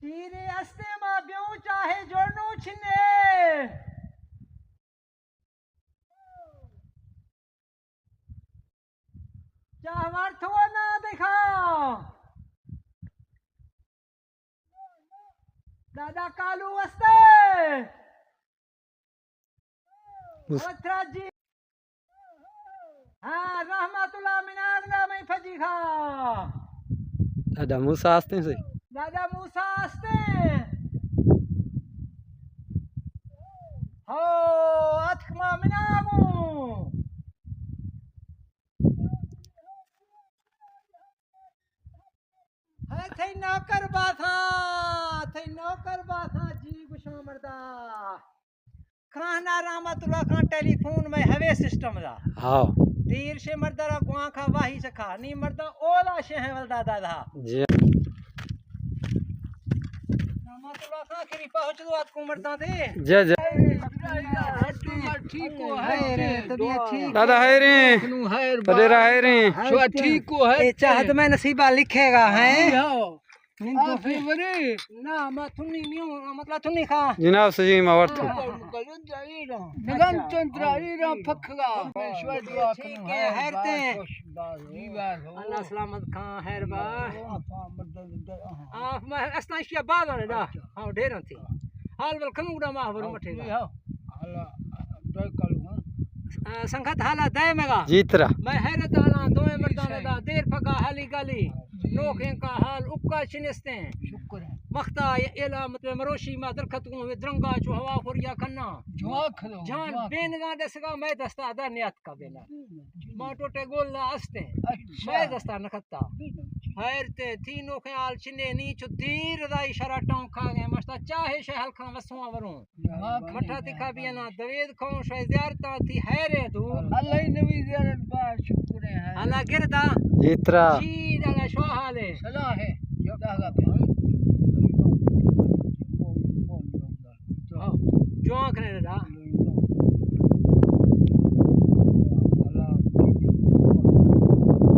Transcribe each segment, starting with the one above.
तीरे अस्ते मां ब्यों चाहे जोड़नो छिने चाहवार थो ना देखा दादा कालू अस्ते अवथराज जी हाँ रहमतुल्लाह मिनागना में फजी खा दादा मूसा आस्ते से दादा मूसा अस्ते हो अथमा मिनागू है थे नौकर बाथा जी गुशा मर्दा खाना रहमतुल्लाह खान टेलीफोन में हवे सिस्टम दा हाँ तीर से मर्दा रा गुआ खा वाही सखा नी मर्दा ओला शे है वल दादा दा जी रहमतुल्लाह खान खरी पहुंच दो आज को मर्दा दे जय जय ठीक हो है रे तबीयत ठीक दादा है रे बडेरा है रे शो ठीक को है ए चाहत में नसीबा लिखेगा है आ फेवरे ना मैं थुनी नहीं मतलब थुनी खा जनाब सजी मावरतो नगन चंद्रा ईरा फखगा शो दुआ ठीक है हैरते अल्लाह सलामत खां हैर बा आ मैं अस्ताशिया बाद ने दा हां ढेर थी हाल वल खनुड़ा मा वर मठेगा संगत हाला दय मेगा जीतरा मैं हैरत हाला दोए मर्दाने दा देर फगा हाली गाली नोखे का हाल उपका चिनिस्ते हैं शुक्र है मख्ता एला मतलब मरोशी मा दरखत को द्रंगा जो हवा फुरिया खन्ना जुआ खलो जान बेनगा दसगा मैं दस्ता दा नियत का बेना मा टोटे गोला अस्ते मैं दस्ता नखता हैरते तीनों के आल चिने नी छु धीर दा इशारा टों खा गए मस्ता चाहे शहल खा वसवा वरू मठा दिखा भी ना दवेद खो शे ज़ियारत थी हैरे तू अल्लाह नबी ज़ियारत बा शुक्र है अल्लाह गिरदा जीतरा जी दादा शो हाले सलाह है दागा पे जो आखने दा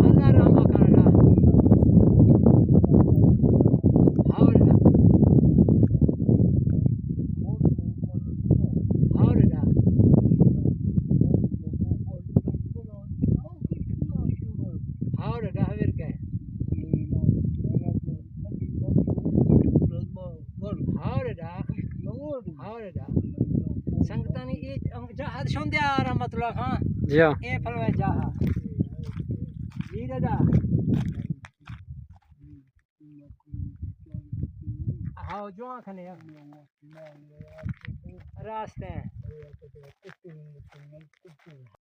अल्लाह रहमा करना हाउल दा हाउल दा हवेर के हाउल दा संगतानी ए जहाद शोंदिया रहमतुल्लाह खान जी हाँ ए फलवा जहा जी दादा हाउ जो आखने रास्ते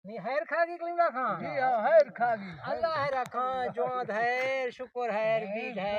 नहीं हैर खा की कलिंगा खान जी हां हैर खागी अल्लाह है रखा जो है शुक्र है बीज है